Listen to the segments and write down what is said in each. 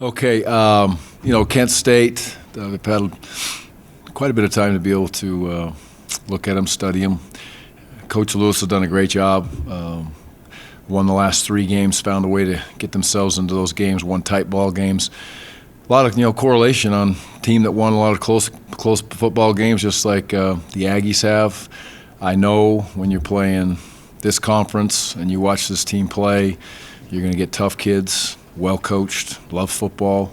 Okay, Kent State, they've had quite a bit of time to be able to look at them, study them. Coach Lewis has done a great job. Won the last 3 games, found a way to get themselves into those games, won tight ball games. A lot of correlation on team that won a lot of close football games, just like the Aggies have. I know when you're playing this conference and you watch this team play, you're going to get tough kids, well coached, love football,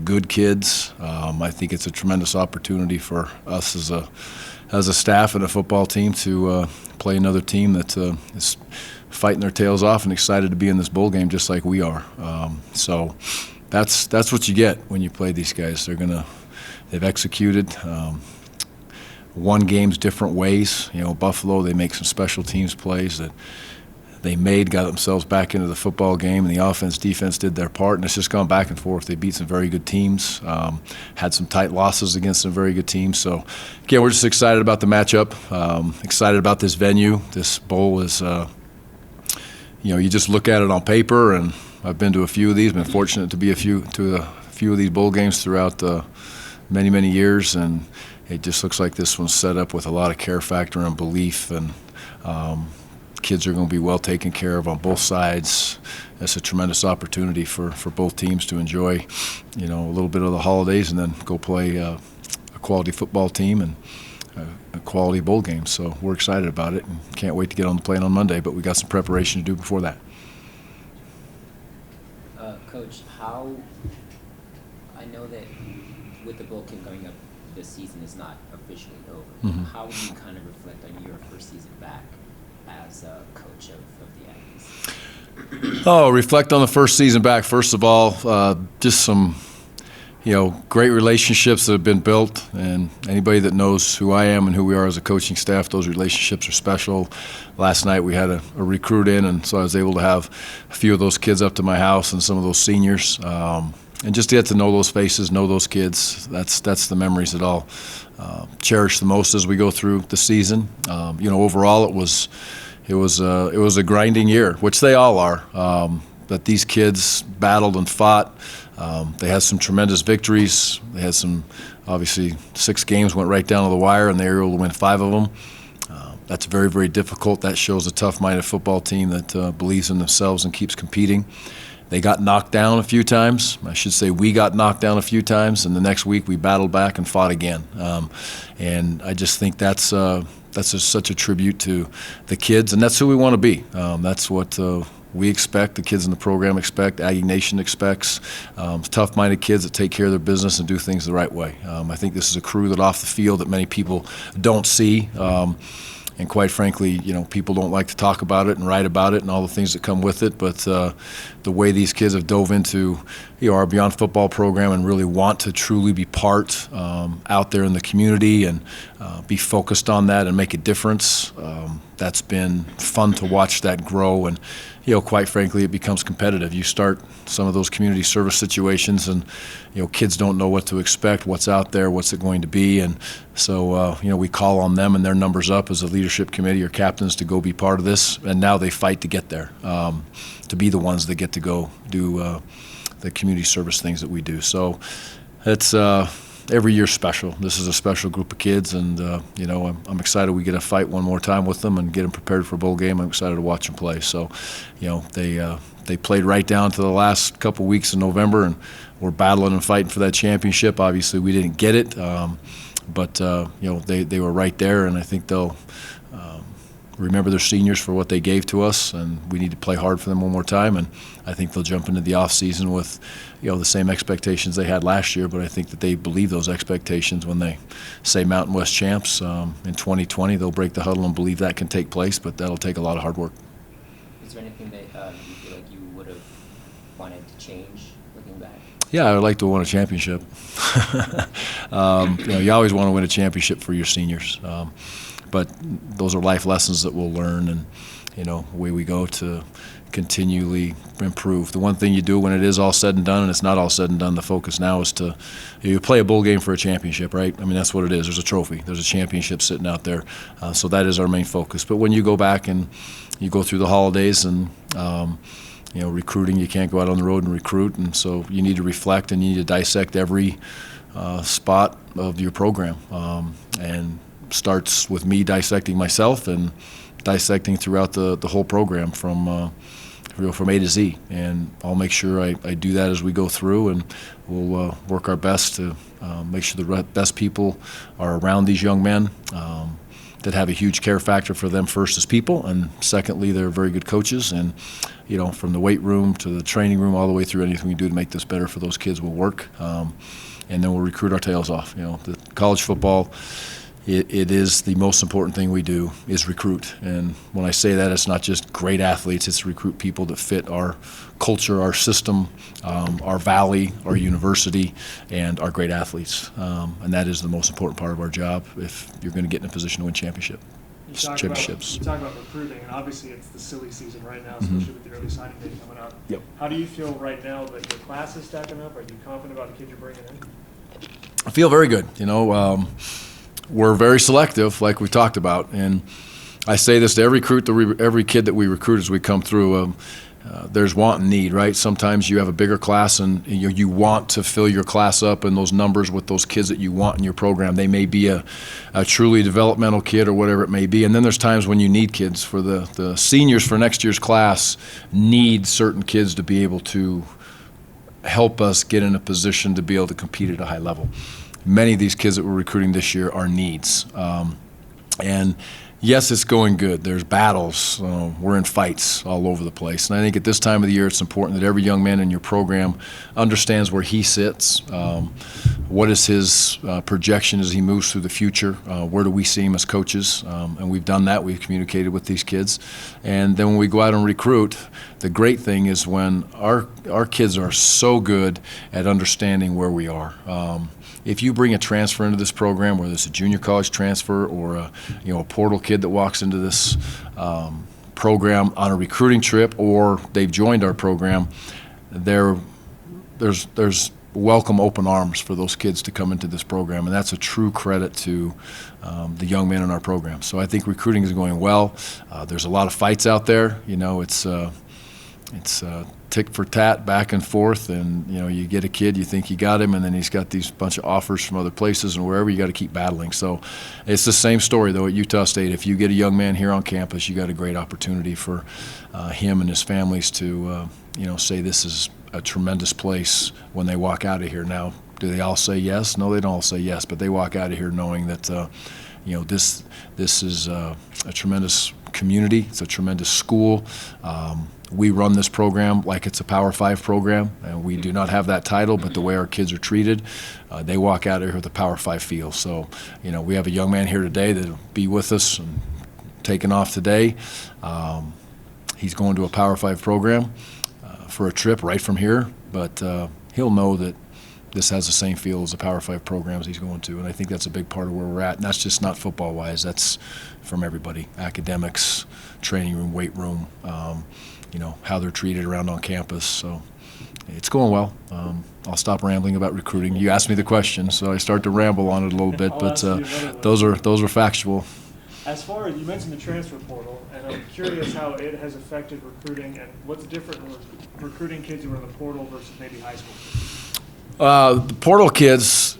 good kids. I think it's a tremendous opportunity for us as a staff and a football team to play another team that is fighting their tails off and excited to be in this bowl game just like we are. So that's what you get when you play these guys. They've executed. Won games different ways. Buffalo, they make some special teams plays that they got themselves back into the football game, and the offense, defense did their part, and it's just gone back and forth. They beat some very good teams, had some tight losses against some very good teams. So, again, we're just excited about the matchup, excited about this venue. This bowl is, you just look at it on paper, and I've been to a few of these, been fortunate to be a few of these bowl games throughout many, many years, and it just looks like this one's set up with a lot of care factor and belief, and kids are going to be well taken care of on both sides. It's a tremendous opportunity for both teams to enjoy, a little bit of the holidays and then go play a quality football team and a quality bowl game. So we're excited about it and can't wait to get on the plane on Monday, but we got some preparation to do before that. Coach, I know that with the bowl game coming up, the season is not officially over. Mm-hmm. How do you kind of reflect on your first season back as a coach of the Aggies? Oh, reflect on the first season back. First of all, just some, great relationships that have been built. And anybody that knows who I am and who we are as a coaching staff, those relationships are special. Last night we had a recruit in, and so I was able to have a few of those kids up to my house and some of those seniors. And just to get to know those faces, know those kids, that's the memories that I'll cherish the most as we go through the season. Overall it was a grinding year, which they all are. But these kids battled and fought. They had some tremendous victories. They had some, obviously, 6 games went right down to the wire, and they were able to win 5 of them. That's very, very difficult. That shows a tough-minded football team that believes in themselves and keeps competing. They got knocked down a few times. I should say we got knocked down a few times, and the next week we battled back and fought again. And I just think that's such a tribute to the kids, and that's who we want to be. That's what we expect, the kids in the program expect, Aggie Nation expects. Tough-minded kids that take care of their business and do things the right way. I think this is a crew that off the field that many people don't see. And quite frankly, people don't like to talk about it and write about it and all the things that come with it. But the way these kids have dove into our Beyond Football program and really want to truly be part out there in the community and be focused on that and make a difference, that's been fun to watch that grow. And quite frankly, it becomes competitive. You start some of those community service situations, and kids don't know what to expect, what's out there, what's it going to be, and so we call on them and their numbers up as a leadership committee or captains to go be part of this, and now they fight to get there, to be the ones that get to go do the community service things that we do. So it's every year special. This is a special group of kids, and I'm excited we get to fight one more time with them and get them prepared for a bowl game. I'm excited to watch them play. So, they played right down to the last couple weeks in November, and we're battling and fighting for that championship. Obviously, we didn't get it, but they were right there, and I think they'll remember their seniors for what they gave to us, and we need to play hard for them one more time. And I think they'll jump into the off season with the same expectations they had last year, but I think that they believe those expectations when they say Mountain West champs in 2020. They'll break the huddle and believe that can take place, but that'll take a lot of hard work. Is there anything that you feel like you would have wanted to change looking back? Yeah, I would like to win a championship. You always want to win a championship for your seniors. But those are life lessons that we'll learn, and away we go to continually improve. The one thing you do when it is all said and done, and it's not all said and done, the focus now is to you play a bowl game for a championship, right? I mean, that's what it is. There's a trophy. There's a championship sitting out there. So that is our main focus. But when you go back and you go through the holidays and recruiting, you can't go out on the road and recruit, and so you need to reflect and you need to dissect every spot of your program, and starts with me dissecting myself and dissecting throughout the whole program from A to Z, and I'll make sure I do that as we go through, and we'll work our best to make sure the best people are around these young men that have a huge care factor for them, first as people, and secondly, they're very good coaches, and from the weight room to the training room, all the way through, anything we do to make this better for those kids will work, and then we'll recruit our tails off. The college football, it is the most important thing we do is recruit. And when I say that, it's not just great athletes, it's recruit people that fit our culture, our system, our valley, our university, and our great athletes. And that is the most important part of our job if you're going to get in a position to win championships. You talk about recruiting, and obviously it's the silly season right now, especially with the early signing day coming up. Yep. How do you feel right now that your class is stacking up? Are you confident about the kids you're bringing in? I feel very good. We're very selective, like we talked about, and I say this to every kid that we recruit as we come through. There's want and need, right? Sometimes you have a bigger class and you want to fill your class up and those numbers with those kids that you want in your program. They may be a truly developmental kid or whatever it may be, and then there's times when you need kids. For the seniors for next year's class need certain kids to be able to help us get in a position to be able to compete at a high level. Many of these kids that we're recruiting this year are needs. And yes, it's going good. There's battles. We're in fights all over the place. And I think at this time of the year, it's important that every young man in your program understands where he sits. What is his projection as he moves through the future? Where do we see him as coaches? And we've done that. We've communicated with these kids. And then when we go out and recruit, the great thing is when our kids are so good at understanding where we are. If you bring a transfer into this program, whether it's a junior college transfer or a portal kid that walks into this program on a recruiting trip, or they've joined our program, there's welcome open arms for those kids to come into this program, and that's a true credit to the young men in our program. So I think recruiting is going well. There's a lot of fights out there. It's tick for tat, back and forth, and you get a kid, you think you got him, and then he's got these bunch of offers from other places, and wherever you got to keep battling. So it's the same story though at Utah State. If you get a young man here on campus, you got a great opportunity for him and his families to say this is a tremendous place when they walk out of here. Now, do they all say yes? No, they don't all say yes, but they walk out of here knowing that this is a tremendous community. It's a tremendous school. We run this program like it's a Power 5 program, and we do not have that title, but the way our kids are treated, they walk out of here with a Power 5 feel. So, we have a young man here today that'll be with us and taking off today. He's going to a Power 5 program for a trip right from here, but he'll know that this has the same feel as the Power 5 programs he's going to, and I think that's a big part of where we're at. And that's just not football-wise. That's from everybody: academics, training room, weight room, how they're treated around on campus. So it's going well. I'll stop rambling about recruiting. You asked me the question, so I start to ramble on it a little bit, but those are factual. As far as you mentioned the transfer portal, and I'm curious how it has affected recruiting, and what's different with recruiting kids who are in the portal versus maybe high school. The portal kids,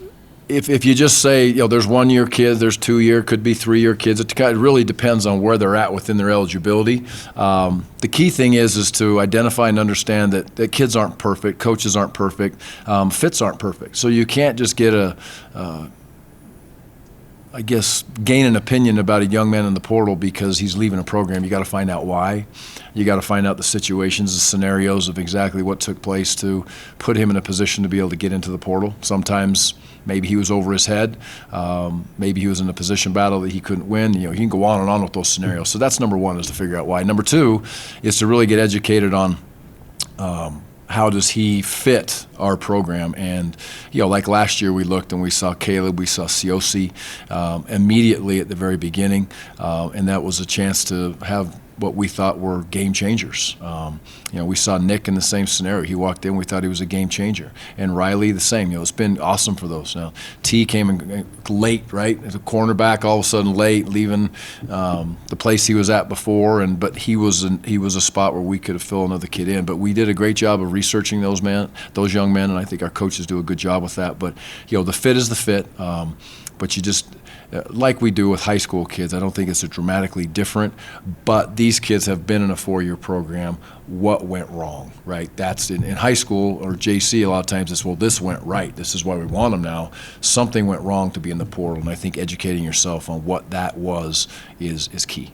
if you just say, there's 1-year kids, there's 2-year, could be 3-year kids, it really depends on where they're at within their eligibility. The key thing is to identify and understand that kids aren't perfect, coaches aren't perfect, fits aren't perfect. So you can't just get gain an opinion about a young man in the portal because he's leaving a program. You got to find out why. You got to find out the situations, the scenarios of exactly what took place to put him in a position to be able to get into the portal. Sometimes maybe he was over his head. Maybe he was in a position battle that he couldn't win. You can go on and on with those scenarios. So that's number one, is to figure out why. Number two is to really get educated on how does he fit our program? And, like last year we looked and we saw Caleb, we saw Siosi immediately at the very beginning, and that was a chance to have what we thought were game changers. We saw Nick in the same scenario. He walked in, we thought he was a game changer. And Riley, the same. It's been awesome for those. Now, T came in late, right? As a cornerback, all of a sudden late, leaving the place he was at before. But he was a spot where we could have filled another kid in. But we did a great job of researching those young men, and I think our coaches do a good job with that. But the fit is the fit. But you just, like we do with high school kids, I don't think it's a dramatically different, but these kids have been in a 4-year program. What went wrong, right? That's in high school or JC, a lot of times it's, well, this went right. This is why we want them now. Something went wrong to be in the portal, and I think educating yourself on what that was is key.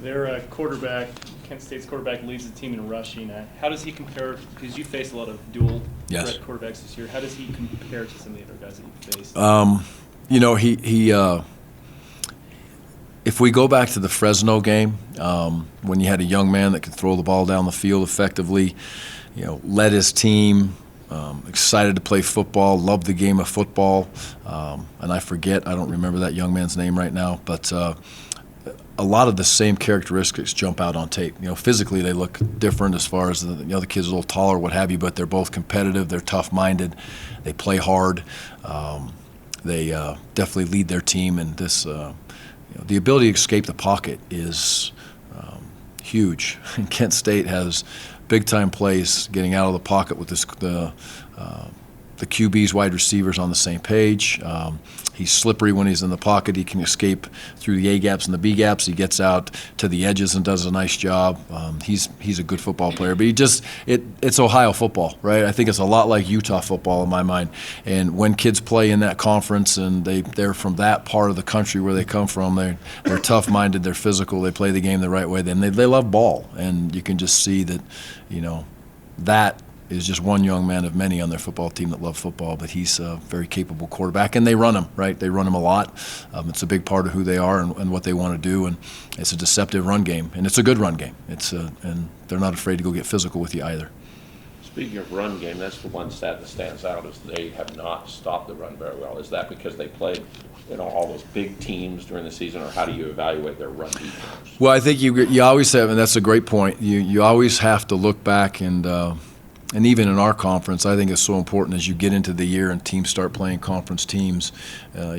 Their quarterback, Kent State's quarterback, leads the team in rushing. How does he compare, because you faced a lot of dual threat quarterbacks this year, how does he compare to some of the other guys that you faced? If we go back to the Fresno game, when you had a young man that could throw the ball down the field effectively, led his team, excited to play football, loved the game of football, and I don't remember that young man's name right now, but a lot of the same characteristics jump out on tape. Physically they look different as far as the other kids are a little taller, what have you, but they're both competitive, they're tough-minded, they play hard, they definitely lead their team, and this, the ability to escape the pocket is huge. And Kent State has big-time plays getting out of the pocket with the QBs, wide receivers on the same page. He's slippery when he's in the pocket. He can escape through the A-gaps and the B-gaps. He gets out to the edges and does a nice job. He's a good football player. But it's Ohio football, right? I think it's a lot like Utah football in my mind. And when kids play in that conference and they're from that part of the country where they come from, they're tough-minded, they're physical, they play the game the right way, then they love ball. And you can just see that, that is just one young man of many on their football team that love football, but he's a very capable quarterback, and they run him, right? They run him a lot. It's a big part of who they are and what they want to do, and it's a deceptive run game, and it's a good run game. And they're not afraid to go get physical with you either. Speaking of run game, that's the one stat that stands out is they have not stopped the run very well. Is that because they played all those big teams during the season, or how do you evaluate their run defense? Well, I think you always have, and that's a great point, you always have to look back and even in our conference, I think it's so important as you get into the year and teams start playing conference teams,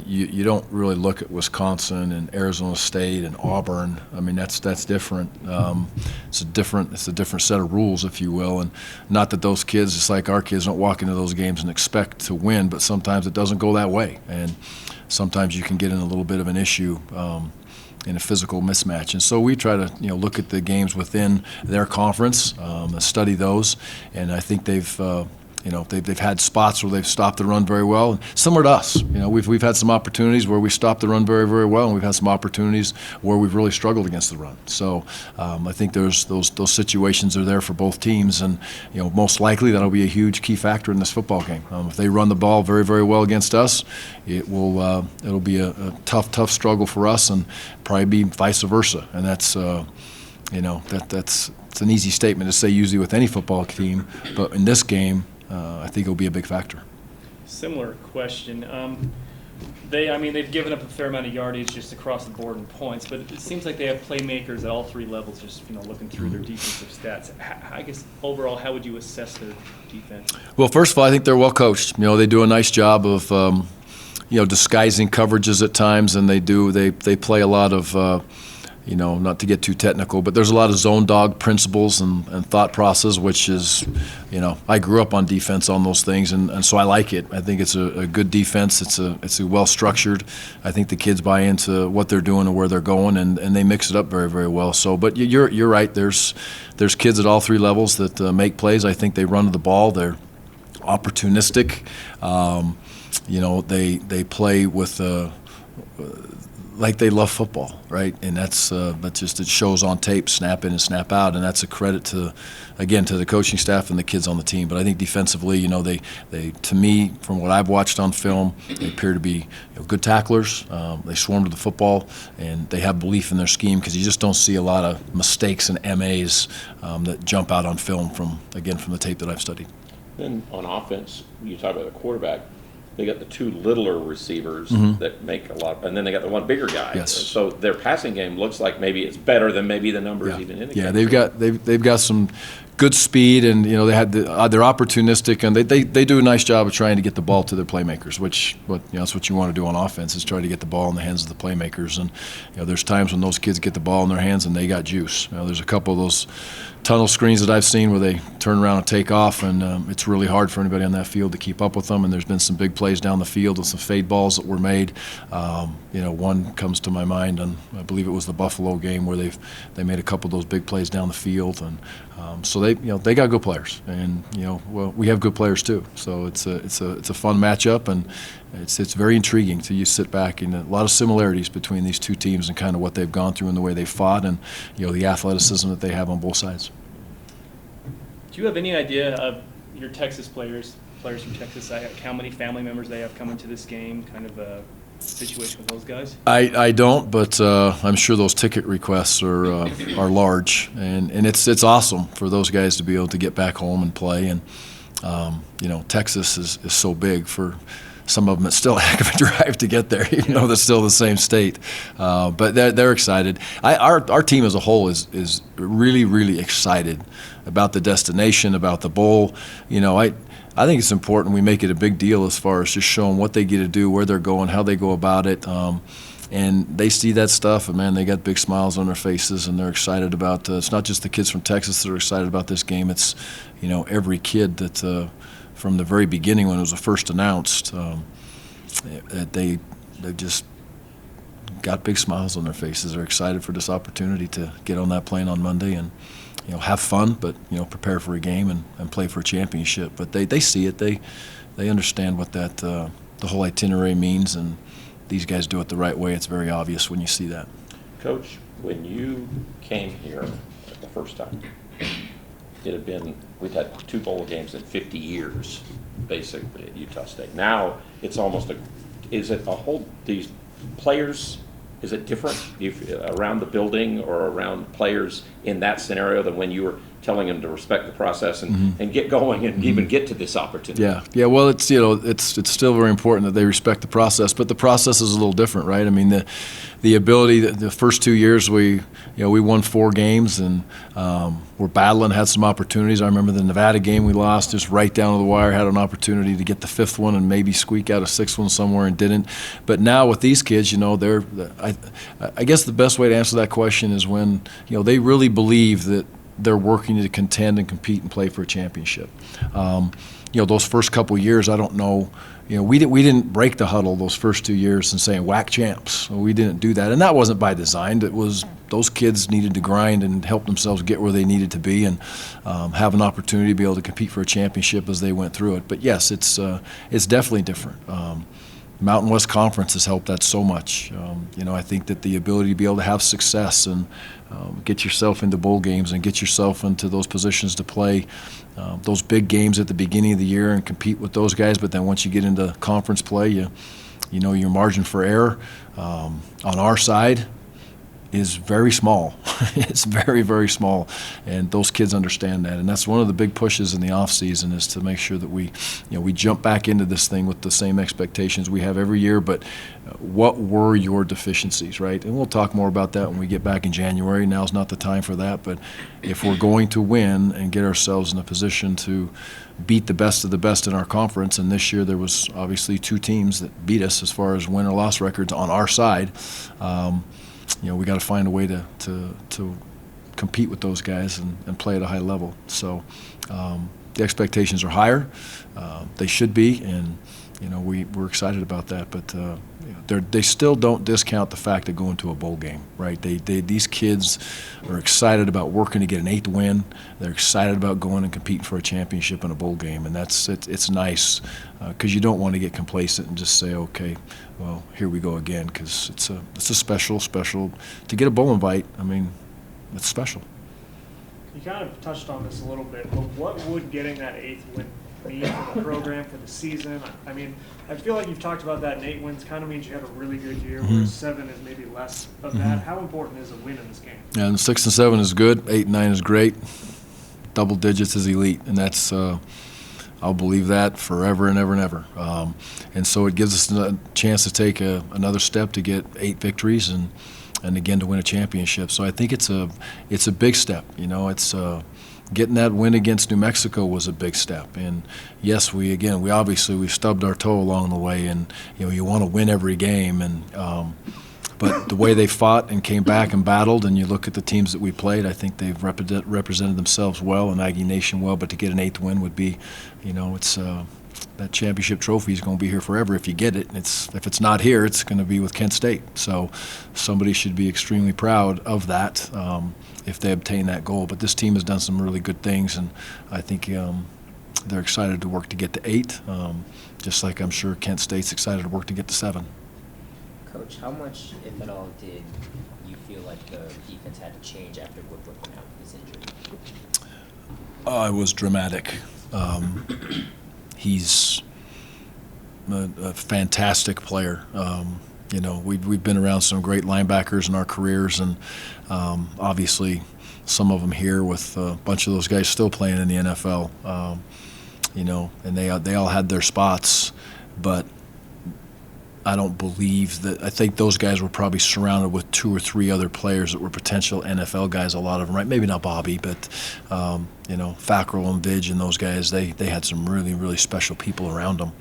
you don't really look at Wisconsin and Arizona State and Auburn. I mean, that's different. It's a different set of rules, if you will. And not that those kids, just like our kids, don't walk into those games and expect to win, but sometimes it doesn't go that way. And sometimes you can get in a little bit of an issue in a physical mismatch. And so we try to look at the games within their conference, study those, and I think they've had spots where they've stopped the run very well. And similar to us, we've had some opportunities where we stopped the run very, very well, and we've had some opportunities where we've really struggled against the run. So I think there's those situations are there for both teams, and most likely that'll be a huge key factor in this football game. If they run the ball very, very well against us, it'll be a tough struggle for us, and probably be vice versa. And that's it's an easy statement to say usually with any football team, but in this game, I think it'll be a big factor. Similar question. They've given up a fair amount of yardage just across the board in points, but it seems like they have playmakers at all three levels. Just looking through their defensive stats, I guess overall, how would you assess their defense? Well, first of all, I think they're well coached. They do a nice job of disguising coverages at times, and they play a lot of. Not to get too technical, but there's a lot of zone dog principles and thought process, which is, I grew up on defense on those things, and so I like it. I think it's a good defense. It's a well structured. I think the kids buy into what they're doing and where they're going, and they mix it up very, very well. So, but you're right. There's kids at all three levels that make plays. I think they run the ball. They're opportunistic. They play with. Like they love football, right? And that's it shows on tape, snap in and snap out, and that's a credit to the coaching staff and the kids on the team. But I think defensively, they to me, from what I've watched on film, they appear to be good tacklers. They swarm to the football, and they have belief in their scheme, because you just don't see a lot of mistakes and MAs that jump out on film from the tape that I've studied. Then on offense, you talk about the quarterback. they got the two littler receivers that make a lot, and then they got the one bigger guy. Yes. So their passing game looks like maybe it's better than maybe the numbers even indicate. Yeah, they've got some good speed, and they had they're opportunistic, and they do a nice job of trying to get the ball to their playmakers, which that's what you want to do on offense, is try to get the ball in the hands of the playmakers. And there's times when those kids get the ball in their hands and they got juice. There's a couple of those tunnel screens that I've seen where they turn around and take off, and it's really hard for anybody on that field to keep up with them. And there's been some big plays down the field and some fade balls that were made. One comes to my mind, and I believe it was the Buffalo game where they made a couple of those big plays down the field, and so they got good players, and we have good players too. So it's a fun matchup, and it's very intriguing to you sit back, and a lot of similarities between these two teams and kind of what they've gone through and the way they fought, and the athleticism that they have on both sides. Do you have any idea of your Texas players from Texas, how many family members they have coming to this game, kind of a situation with those guys? I don't, but I'm sure those ticket requests are large, and it's awesome for those guys to be able to get back home and play. And Texas is so big. For some of them, it's still a heck of a drive to get there, even though they're still the same state. But they're excited. Our team as a whole is really, really excited about the destination, about the bowl. I think it's important we make it a big deal as far as just showing what they get to do, where they're going, how they go about it. And they see that stuff, and, man, they got big smiles on their faces, and they're excited about it's not just the kids from Texas that are excited about this game. It's, every kid that from the very beginning when it was first announced, they just got big smiles on their faces. They're excited for this opportunity to get on that plane on Monday and have fun, but prepare for a game and play for a championship. But they see it. They understand what that the whole itinerary means, and these guys do it the right way. It's very obvious when you see that. Coach, when you came here the first time, we'd had 2 bowl games in 50 years, basically, at Utah State. Now it's almost these players. Is it different around the building or around players in that scenario than when you were telling them to respect the process and get going and even get to this opportunity? Yeah. Well, it's it's still very important that they respect the process, but the process is a little different, right? I mean, the ability. The first 2 years we won 4 games, and we're battling, had some opportunities. I remember the Nevada game we lost just right down to the wire, had an opportunity to get the 5th one and maybe squeak out a 6th one somewhere and didn't. But now with these kids, I guess the best way to answer that question is when they really believe that they're working to contend and compete and play for a championship. Those first couple of years, I don't know. We didn't break the huddle those first 2 years and saying whack champs. We didn't do that, and that wasn't by design. It was those kids needed to grind and help themselves get where they needed to be, and have an opportunity to be able to compete for a championship as they went through it. But yes, it's definitely different. Mountain West Conference has helped that so much. I think that the ability to be able to have success and get yourself into bowl games and get yourself into those positions to play those big games at the beginning of the year and compete with those guys. But then once you get into conference play, your margin for error on our side is very small. It's very, very small, and those kids understand that. And that's one of the big pushes in the off season, is to make sure that we jump back into this thing with the same expectations we have every year. But what were your deficiencies, right? And we'll talk more about that when we get back in January. Now's not the time for that. But if we're going to win and get ourselves in a position to beat the best of the best in our conference, and this year there was obviously 2 teams that beat us as far as win or loss records on our side. We got to find a way to compete with those guys and play at a high level. So the expectations are higher. They should be, and we're excited about that. But they still don't discount the fact of going to a bowl game, right? These kids are excited about working to get an 8th win. They're excited about going and competing for a championship in a bowl game, and it's nice because you don't want to get complacent and just say, okay, well, here we go again, because it's a special to get a bowl invite. I mean, it's special. You kind of touched on this a little bit, but what would getting that 8th win mean for the program, for the season? I mean, I feel like you've talked about that, and 8 wins kind of means you had a really good year, whereas 7 is maybe less of that. How important is a win in this game? Yeah, and 6 and 7 is good. 8 and 9 is great. Double digits is elite, and that's I'll believe that forever and ever and ever. And so it gives us a chance to take another step to get 8 victories and again to win a championship. So I think it's a big step. You know, it's getting that win against New Mexico was a big step. And yes, we obviously we stubbed our toe along the way, and you know, you want to win every game, and but the way they fought and came back and battled, and you look at the teams that we played, I think they've represented themselves well and Aggie Nation well. But to get an 8th win would be, you know, it's that championship trophy is going to be here forever if you get it. If it's not here, it's going to be with Kent State. So somebody should be extremely proud of that if they obtain that goal. But this team has done some really good things, and I think they're excited to work to get to 8, just like I'm sure Kent State's excited to work to get to 7. Coach, how much, if at all, did you feel like the defense had to change after Woodward went out with his injury? It was dramatic. He's a fantastic player. You know, we've been around some great linebackers in our careers, and obviously some of them here with a bunch of those guys still playing in the NFL. You know, and they all had their spots, but I don't believe that. I think those guys were probably surrounded with 2 or 3 other players that were potential NFL guys. A lot of them, right? Maybe not Bobby, but you know, Fackrell and Vidge and those guys. They had some really, really special people around them.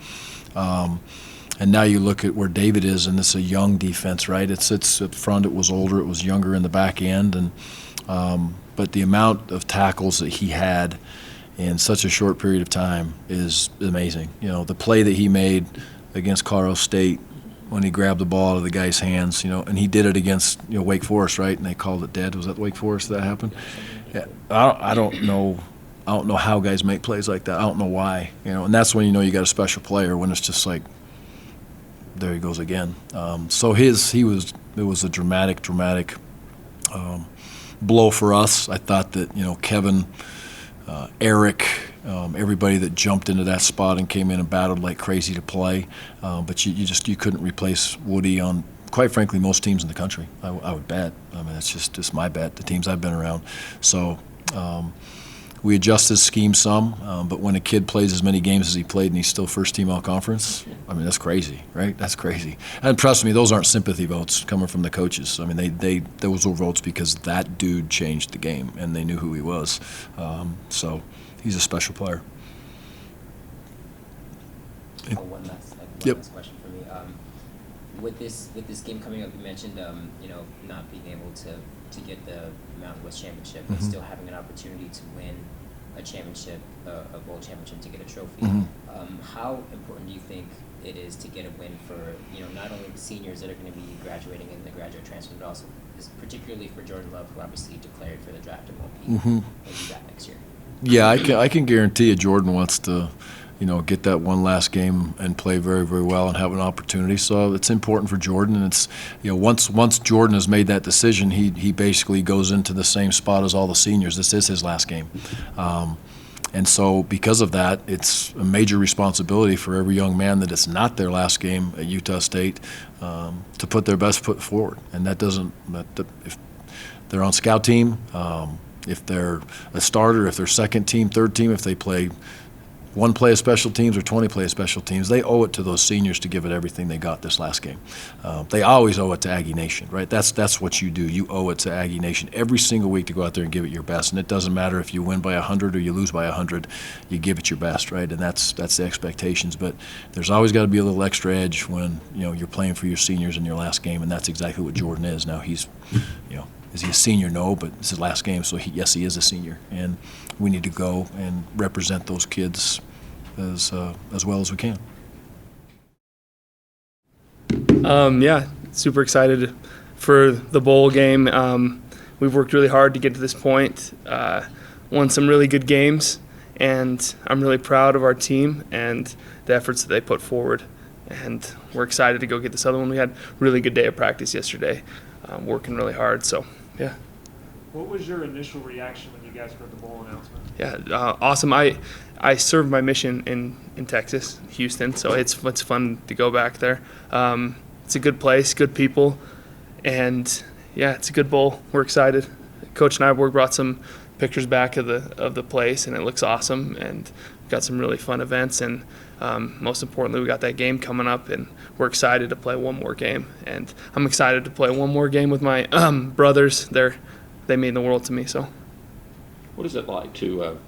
And now you look at where David is, and it's a young defense, right? It's up front. It was older. It was younger in the back end, and but the amount of tackles that he had in such a short period of time is amazing. You know, the play that he made against Colorado State, when he grabbed the ball out of the guy's hands, you know, and he did it against, you know, Wake Forest, right? And they called it dead. Was that Wake Forest that happened? Yeah. I don't know how guys make plays like that. I don't know why, you know. And that's when you know you got a special player, when it's just like, there he goes again. So it was a dramatic blow for us. I thought that, you know, Kevin, Eric, everybody that jumped into that spot and came in and battled like crazy to play, but you couldn't replace Woody on, quite frankly, most teams in the country. I would bet. I mean, that's just my bet. The teams I've been around. So we adjusted scheme some, but when a kid plays as many games as he played and he's still first team all conference, I mean, that's crazy, right? That's crazy. And trust me, those aren't sympathy votes coming from the coaches. I mean, those were votes because that dude changed the game and they knew who he was. So he's a special player. One last question for me. With this game coming up, you mentioned you know, not being able to get the Mountain West championship, but still having an opportunity to win a championship, a bowl championship, to get a trophy. How important do you think it is to get a win for, you know, not only the seniors that are going to be graduating in the graduate transfer, but also particularly for Jordan Love, who obviously declared for the draft and won't be back next year? Yeah, I can guarantee you Jordan wants to, you know, get that one last game and play very, very well and have an opportunity. So it's important for Jordan, and it's, you know, once Jordan has made that decision, he basically goes into the same spot as all the seniors. This is his last game. And so because of that, it's a major responsibility for every young man that it's not their last game at Utah State to put their best foot forward. And if they're on scout team, if they're a starter, if they're second team, third team, if they play one play of special teams or 20 play of special teams, they owe it to those seniors to give it everything they got this last game. They always owe it to Aggie Nation, right? That's what you do. You owe it to Aggie Nation every single week to go out there and give it your best. And it doesn't matter if you win by 100 or you lose by 100, you give it your best, right? And that's the expectations. But there's always got to be a little extra edge when, you know, you're playing for your seniors in your last game, and that's exactly what Jordan is. Now he's, you know, is he a senior? No, but it's his last game, so yes, he is a senior. And we need to go and represent those kids as well as we can. Yeah, super excited for the bowl game. We've worked really hard to get to this point, won some really good games, and I'm really proud of our team and the efforts that they put forward. And we're excited to go get this other one. We had a really good day of practice yesterday, working really hard, so yeah. What was your initial reaction when you guys heard the bowl announcement? Yeah, awesome. I served my mission in Texas, Houston, so it's fun to go back there. It's a good place, good people, and yeah, it's a good bowl. We're excited. Coach Nyborg brought some pictures back of the place, and it looks awesome. And we've got some really fun events, and most importantly, we got that game coming up, and we're excited to play one more game. And I'm excited to play one more game with my brothers. They mean the world to me. So. What is it like to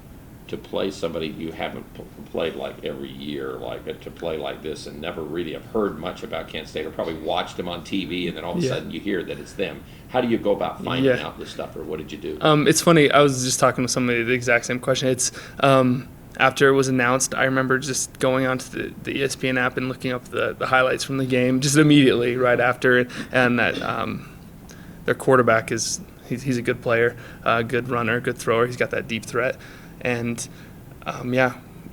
play somebody you haven't played like every year, to play like this and never really have heard much about Kent State, or probably watched them on TV, and then all of a sudden you hear that it's them? How do you go about finding out this stuff, or what did you do? It's funny. I was just talking to somebody the exact same question. It's after it was announced, I remember just going onto the ESPN app and looking up the highlights from the game just immediately right after, and that their quarterback is. He's a good player, good runner, good thrower. He's got that deep threat, and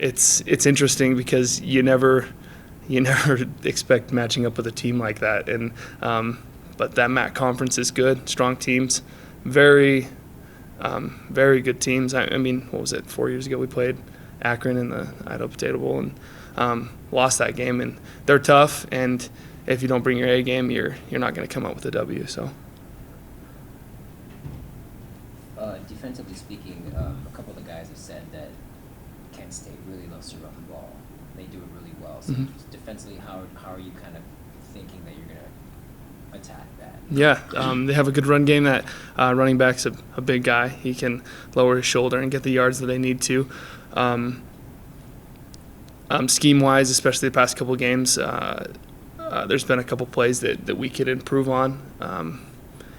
it's interesting because you never expect matching up with a team like that. And but that MAC conference is good, strong teams, very good teams. I mean, what was it? 4 years ago we played Akron in the Idaho Potato Bowl and lost that game. And they're tough, and if you don't bring your A game, you're not going to come out with a W. So. Defensively speaking, a couple of the guys have said that Kent State really loves to run the ball. They do it really well. So just defensively, how are you kind of thinking that you're going to attack that? Yeah, they have a good run game. That running back's a big guy. He can lower his shoulder and get the yards that they need to. Scheme-wise, especially the past couple of games, there's been a couple plays that we could improve on,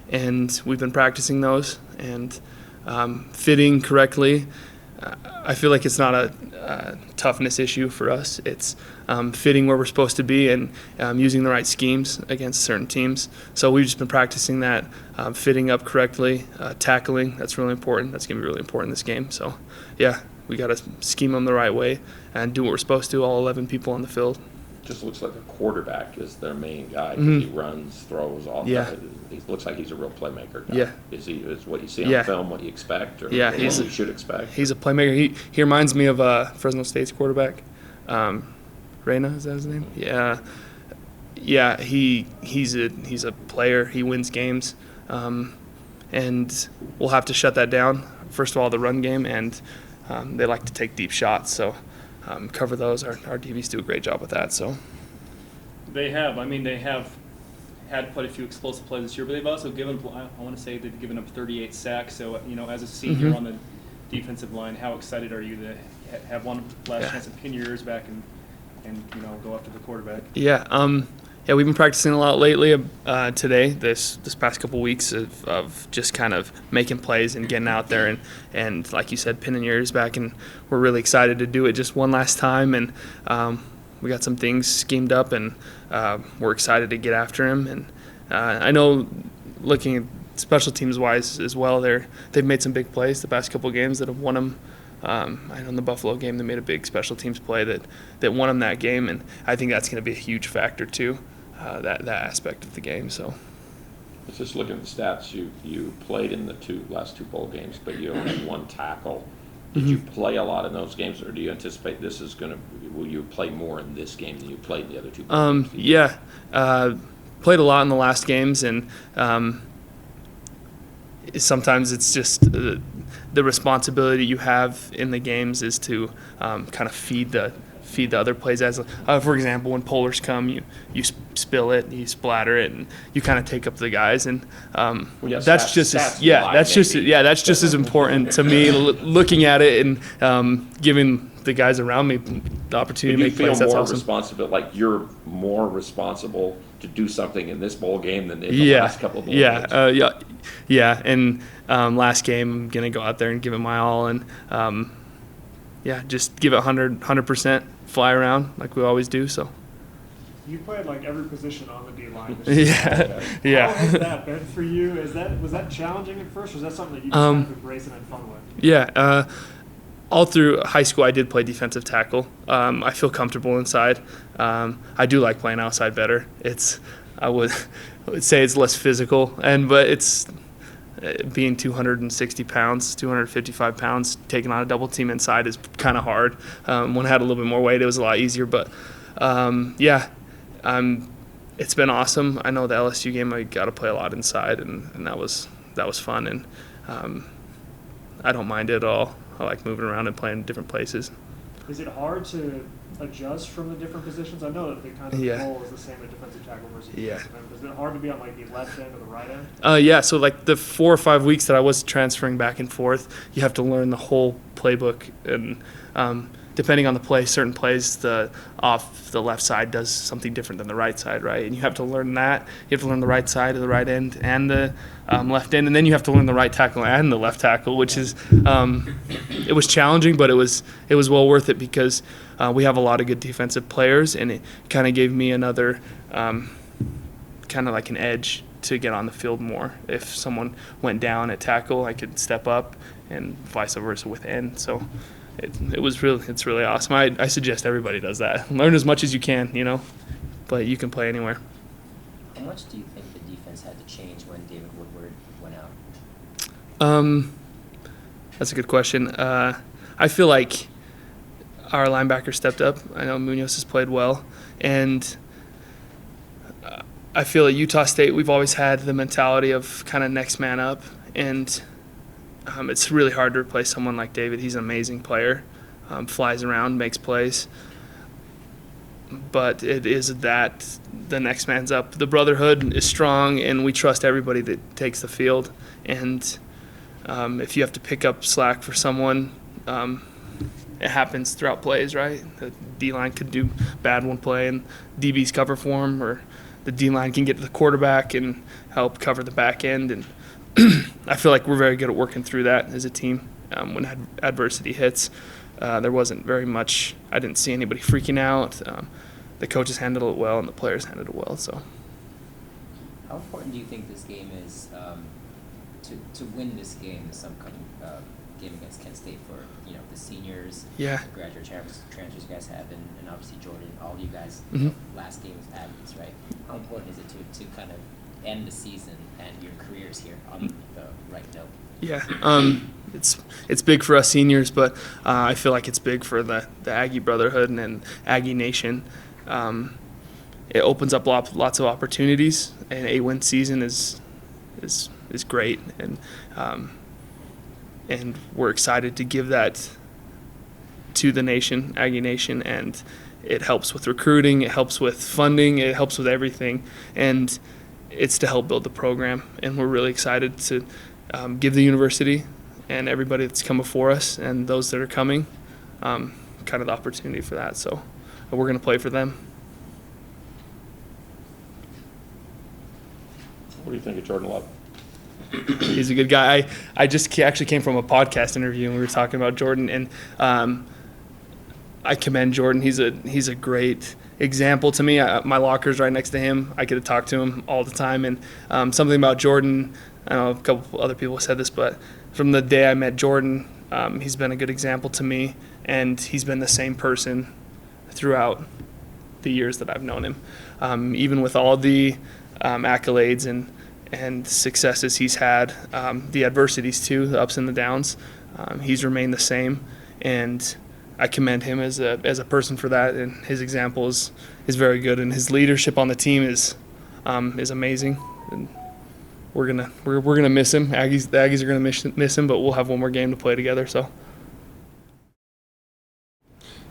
and we've been practicing those. And fitting correctly, I feel like it's not a toughness issue for us. It's fitting where we're supposed to be and using the right schemes against certain teams. So we've just been practicing that, fitting up correctly, tackling. That's really important. That's going to be really important in this game. So, yeah, we got to scheme them the right way and do what we're supposed to, all 11 people on the field. Just looks like the quarterback is their main guy. He runs, throws, all Yeah. that. He looks like he's a real playmaker guy. Yeah. Is what you see on film what you expect, or Yeah, what he's you should expect? He's a playmaker. He reminds me of Fresno State's quarterback, Reyna, is that his name? Yeah. Yeah, he's a player. He wins games, and we'll have to shut that down. First of all, the run game, and they like to take deep shots. So cover those. Our DBs do a great job with that. So They have had quite a few explosive plays this year, but they've also given, I want to say they've given up 38 sacks. So, as a senior on the defensive line, how excited are you to have one last chance to pin your ears back and go after the quarterback? Yeah, we've been practicing a lot lately. Today, this past couple weeks of just kind of making plays and getting out there and like you said, pinning your ears back, and we're really excited to do it just one last time. And we got some things schemed up, and we're excited to get after him. And I know, looking at special teams wise as well, they've made some big plays the past couple games that have won them. I know in the Buffalo game they made a big special teams play that won them that game, and I think that's going to be a huge factor too, that aspect of the game. So. Let's just look at the stats. You played in the last two bowl games, but you only had one tackle. Did you play a lot in those games, or do you anticipate will you play more in this game than you played in the other two bowl games? Yeah, played a lot in the last games, and sometimes it's just the responsibility you have in the games is to kind of feed the other plays. As for example, when polars come, you spill it, you splatter it, and you kind of take up the guys, and that's just as important to me. Looking at it and giving the guys around me the opportunity to make plays. That's awesome. Responsible, like you're more responsible to do something in this bowl game than in the last couple of bowl games. And last game I'm gonna go out there and give it my all, and just give it 100%, fly around like we always do. So. You played like every position on the D-line. Yeah. How has that been for you? Was that challenging at first, or was that something that you just kind of embraced and had fun with? Yeah. All through high school, I did play defensive tackle. I feel comfortable inside. I do like playing outside better. I would say it's less physical, but it's being 260 pounds, 255 pounds, taking on a double team inside is kind of hard. When I had a little bit more weight, it was a lot easier. But it's been awesome. I know the LSU game I got to play a lot inside, and that was fun. And I don't mind it at all. I like moving around and playing different places. Is it hard to adjust from the different positions? I know that the kind of Yeah. role is the same at defensive tackle versus Yeah. defensive end. Is it hard to be on like the left end or the right end? Yeah, so like the 4 or 5 weeks that I was transferring back and forth, you have to learn the whole playbook, and depending on the play, certain plays the off the left side does something different than the right side, right? And you have to learn that. You have to learn the right side of the right end and the left end, and then you have to learn the right tackle and the left tackle, which is it was challenging, but it was well worth it because we have a lot of good defensive players, and it kind of gave me another kind of like an edge to get on the field more. If someone went down at tackle, I could step up, and vice versa with end. So it's really awesome. I suggest everybody does that. Learn as much as you can, but you can play anywhere. How much do you think the defense had to change when David Woodward went out? That's a good question. I feel like our linebacker stepped up. I know Munoz has played well, and I feel at Utah State we've always had the mentality of kind of next man up, and it's really hard to replace someone like David. He's an amazing player, flies around, makes plays, but it is that the next man's up. The brotherhood is strong, and we trust everybody that takes the field, and if you have to pick up slack for someone, it happens throughout plays, right? The D-line could do bad one play and DBs cover for him, or the D-line can get to the quarterback and help cover the back end. And I feel like we're very good at working through that as a team. When adversity hits, there wasn't very much. I didn't see anybody freaking out. The coaches handled it well, and the players handled it well. So, How important do you think this game is to win this game, this upcoming game against Kent State, for the seniors, yeah. the graduate transfers you guys have, and obviously Jordan, all of you guys, Mhm. last game was Aggies, right? How important is it to kind of end the season and your careers here on the right note? Yeah, it's big for us seniors, but I feel like it's big for the Aggie Brotherhood and Aggie Nation. It opens up lots of opportunities. An 8-win season is great, and we're excited to give that to the nation, Aggie Nation, and it helps with recruiting, it helps with funding, it helps with everything, and it's to help build the program, and we're really excited to give the university and everybody that's come before us and those that are coming kind of the opportunity for that. So we're going to play for them. What do you think of Jordan Love? He's a good guy. I just actually came from a podcast interview, and we were talking about Jordan, and I commend Jordan. He's a great example to me. My locker's right next to him. I get to talk to him all the time, and something about Jordan, I know a couple other people said this, but from the day I met Jordan, he's been a good example to me, and he's been the same person throughout the years that I've known him. Even with all the accolades and successes he's had, the adversities too, the ups and the downs, he's remained the same, and I commend him as a person for that, and his example is very good, and his leadership on the team is amazing. And we're gonna miss him. The Aggies are gonna miss him, but we'll have one more game to play together. So.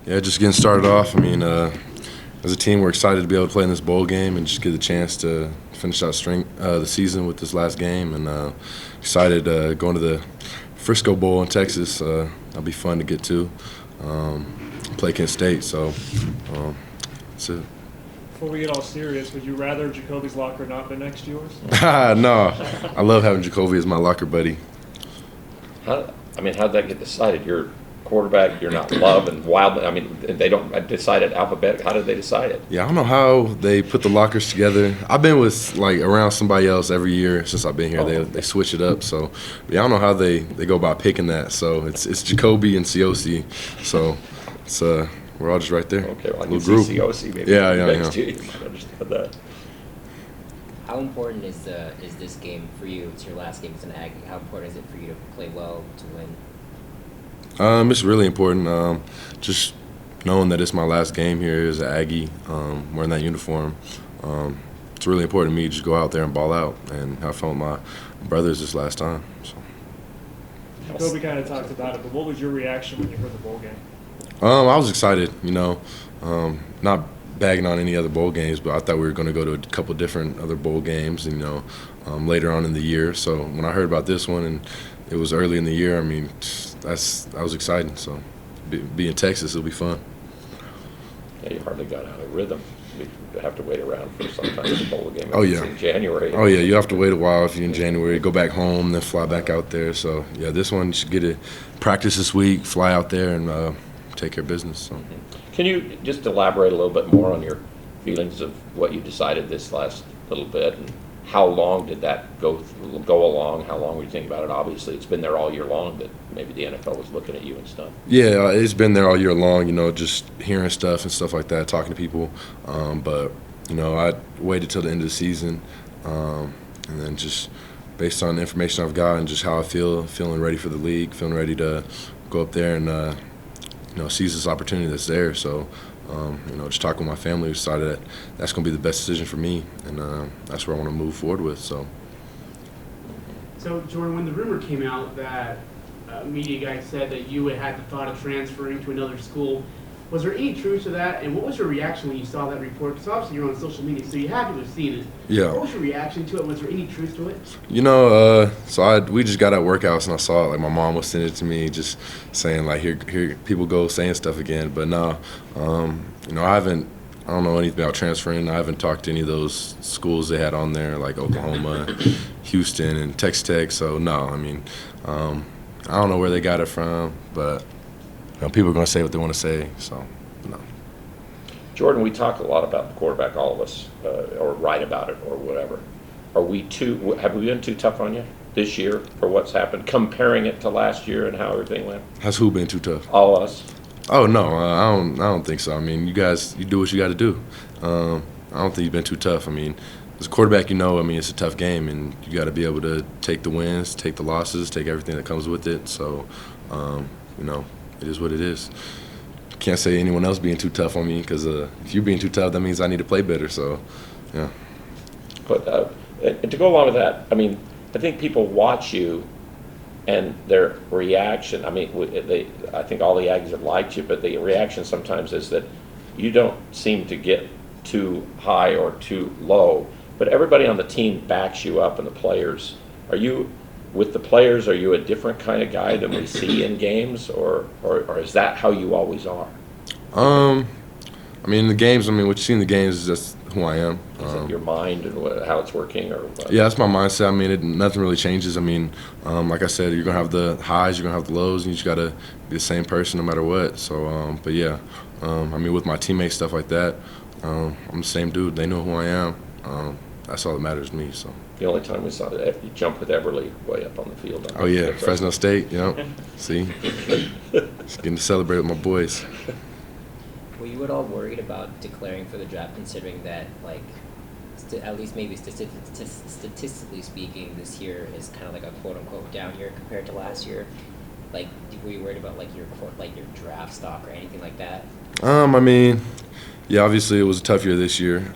Yeah, just getting started off. I mean, as a team, we're excited to be able to play in this bowl game and just get the chance to finish out the season with this last game. And excited going to the Frisco Bowl in Texas. That'll be fun to get to. Play Kent State, so that's it. Before we get all serious, would you rather Jacoby's locker not been next to yours? No, I love having Jacoby as my locker buddy. How'd that get decided? You're quarterback, you're not Love and Wild. I mean, they don't decide it alphabetically. How did they decide it? Yeah, I don't know how they put the lockers together. I've been with around somebody else every year since I've been here. Oh. They switch it up. So yeah, I don't know how they go about picking that. So it's Jacoby and COC. So it's we're all just right there. Okay, well, I can Little see group. COC maybe. Yeah. Next to you. You might understand that. How important is this game for you? It's your last game as an Aggie. How important is it for you to play well, to win? It's really important. Just knowing that it's my last game here as an Aggie, wearing that uniform. It's really important to me to just go out there and ball out and have fun with my brothers this last time. So. Kobe kind of talked about it, but what was your reaction when you heard the bowl game? I was excited, not bagging on any other bowl games, but I thought we were going to go to a couple different other bowl games, later on in the year. So when I heard about this one and it was early in the year, I mean, I was excited. So be in Texas, it'll be fun. Yeah, you hardly got out of rhythm. You have to wait around for sometimes the bowl game. Oh, It's yeah. in January. Oh, yeah, you have to wait a while if you're in January, go back home, then fly back out there. So, yeah, this one, you should get to practice this week, fly out there, and take care of business. So. Can you just elaborate a little bit more on your feelings of what you decided this last little bit, and how long did that go along? How long were you thinking about it? Obviously, it's been there all year long, but maybe the NFL was looking at you and stuff. Yeah, it's been there all year long, just hearing stuff and stuff like that, talking to people. But, I waited till the end of the season, and then just based on the information I've got and just how I feel, feeling ready for the league, feeling ready to go up there and, seize this opportunity that's there. So, just talking with my family, we decided that that's going to be the best decision for me, and that's where I want to move forward with. So Jordan, when the rumor came out that a media guy said that you had the thought of transferring to another school, was there any truth to that? And what was your reaction when you saw that report? Because obviously you're on social media, so you had to have seen it. Yeah. What was your reaction to it? Was there any truth to it? we just got at workouts and I saw it. Like my mom was sending it to me, just saying like, here people go saying stuff again. But no, I don't know anything about transferring. I haven't talked to any of those schools they had on there, like Oklahoma, Houston, and Texas Tech. So no, I don't know where they got it from, but people are going to say what they want to say. So no. Jordan, we talk a lot about the quarterback, all of us, or write about it or whatever. Have we been too tough on you this year for what's happened, comparing it to last year and how everything went? Has who been too tough? All us. Oh no, I don't think so. You guys, you do what you got to do. I don't think you've been too tough. As a quarterback, it's a tough game, and you got to be able to take the wins, take the losses, take everything that comes with it. So, it is what it is. Can't say anyone else being too tough on me because if you're being too tough, that means I need to play better. So, yeah. But and to go along with that, I think people watch you and their reaction. I think all the Aggies have liked you, but the reaction sometimes is that you don't seem to get too high or too low. But everybody on the team backs you up, and the players. With the players, are you a different kind of guy than we see in games, or is that how you always are? In the games, what you see in the games is just who I am. Is it your mind and how it's working, or what? Yeah, that's my mindset. Nothing really changes. Like I said, you're gonna have the highs, you're gonna have the lows, and you just gotta be the same person no matter what. So, but yeah, with my teammates, stuff like that, I'm the same dude. They know who I am. That's all that matters to me. So. The only time we saw that, you jumped with Everly way up on the field. Oh yeah, Fresno State. See, just getting to celebrate with my boys. Were you at all worried about declaring for the draft, considering that, at least maybe statistically speaking, this year is kind of like a quote-unquote down year compared to last year? Were you worried about your draft stock or anything like that? Yeah, obviously it was a tough year this year.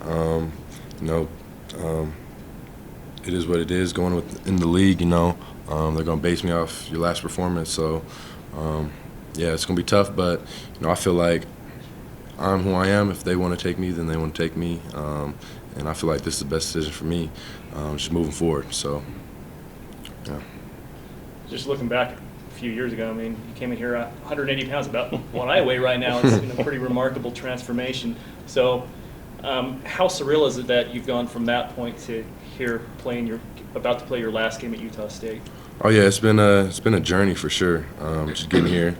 It is what it is. Going in the league, they're gonna base me off your last performance. So, yeah, it's gonna be tough. But I feel like I'm who I am. If they want to take me, then they want to take me. And I feel like this is the best decision for me, just moving forward. So, yeah. Just looking back a few years ago, you came in here 180 pounds, about what I weigh right now. It's been a pretty remarkable transformation. So, how surreal is it that you've gone from that point to here about to play your last game at Utah State? Oh yeah, it's been a journey for sure. Just getting here,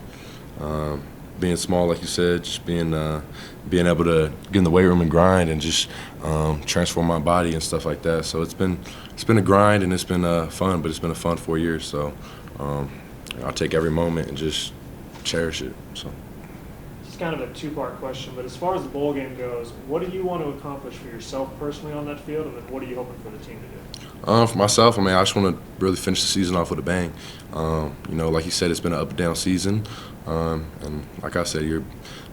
being small, like you said, just being able to get in the weight room and grind and just transform my body and stuff like that. So it's been a grind and it's been fun, but it's been a fun 4 years. So I'll take every moment and just cherish it. So. It's kind of a two-part question, but as far as the bowl game goes, what do you want to accomplish for yourself personally on that field, and then what are you hoping for the team to do? For myself, I just want to really finish the season off with a bang. Like you said, it's been an up and down season, and like I said, you're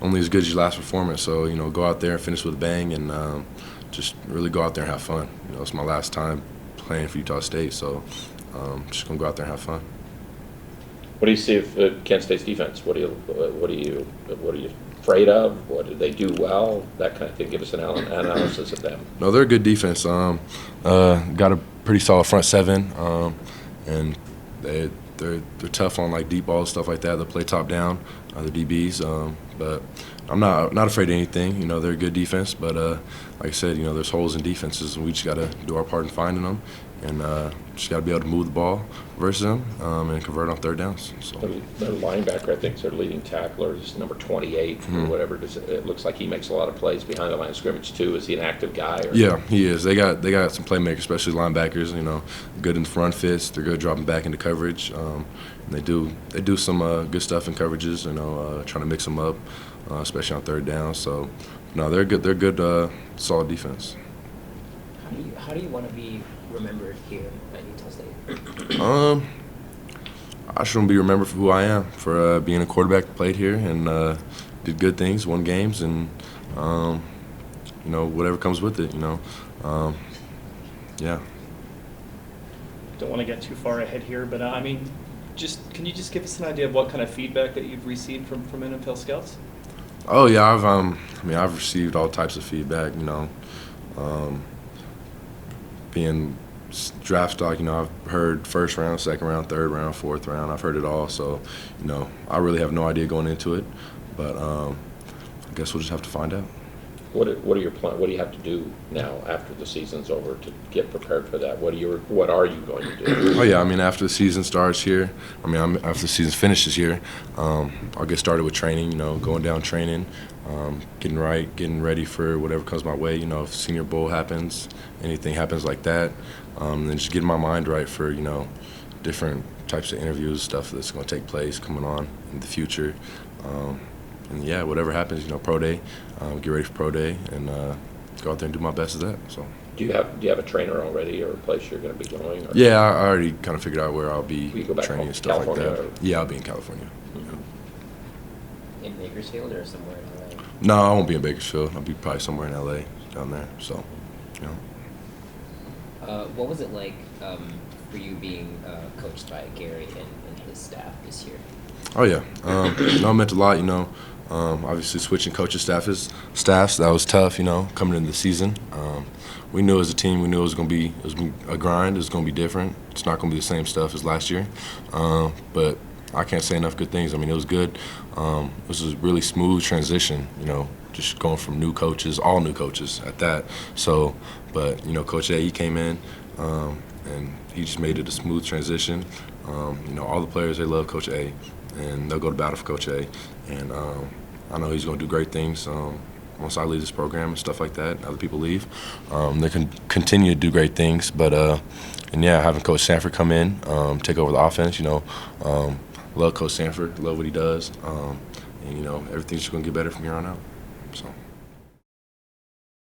only as good as your last performance. So go out there and finish with a bang, and just really go out there and have fun. It's my last time playing for Utah State, so just gonna go out there and have fun. What do you see of Kent State's defense? What are you afraid of? What did they do well? That kind of thing. Give us an analysis of them. No, they're a good defense. Got a pretty solid front seven, and they're tough on like deep balls, stuff like that. They play top down, the DBs. But I'm not afraid of anything. You know, they're a good defense. But like I said, you know, there's holes in defenses, and we just got to do our part in finding them, and just got to be able to move the ball versus them and convert on third downs. So. Their linebacker, I think, is their leading tackler, is number 28 or whatever. It looks like he makes a lot of plays behind the line of scrimmage too. Is he an active guy? Or? Yeah, he is. They got some playmakers, especially linebackers. You know, good in the front fits. They're good dropping back into coverage. And they do some good stuff in coverages. You know, trying to mix them up, especially on third down. So, no, they're good. They're good, solid defense. How do you want to be remembered here at Utah State? I shouldn't be remembered for who I am, for being a quarterback that played here and did good things, won games, and you know, whatever comes with it. You know, yeah. Don't want to get too far ahead here, but I mean, can you just give us an idea of what kind of feedback that you've received from NFL scouts? Oh yeah, I've received all types of feedback. You know, being draft stock, you know, I've heard first round, second round, third round, fourth round. I've heard it all. So, you know, I really have no idea going into it, but I guess we'll just have to find out. What are your plans? What do you have to do now after the season's over to get prepared for that? What are you going to do? Oh yeah, I mean, after the season starts here, after the season finishes here, I'll get started with training. You know, going down training, getting ready for whatever comes my way. You know, if Senior Bowl happens, anything happens like that, then just getting my mind right for, you know, different types of interviews, stuff that's going to take place coming on in the future. And yeah, whatever happens, you know, pro day, get ready for pro day, and go out there and do my best at that. So. Do you have a trainer already, or a place you're going to be going? Or? Yeah, I already kind of figured out where I'll be Will you go back training home and to stuff like California, that. or? Yeah, I'll be in California. In Bakersfield or somewhere in LA? No, I won't be in Bakersfield. I'll be probably somewhere in LA down there. So, you know. What was it like for you being coached by Gary and his staff this year? Oh yeah, you know, it meant a lot. You know, obviously switching coaching staffs, that was tough. You know, coming into the season, we knew as a team, we knew it was going to be a grind. It was going to be different. It's not going to be the same stuff as last year, but I can't say enough good things. I mean, it was good. It was a really smooth transition. You know, just going from new coaches, all new coaches at that. So, but you know, Coach A, he came in, and he just made it a smooth transition. You know, all the players, they love Coach A, and they'll go to battle for Coach A. And I know he's going to do great things once I leave this program and stuff like that. Other people leave, they can continue to do great things. But and yeah, having Coach Sanford come in, take over the offense. You know, love Coach Sanford, love what he does, and you know, everything's just going to get better from here on out.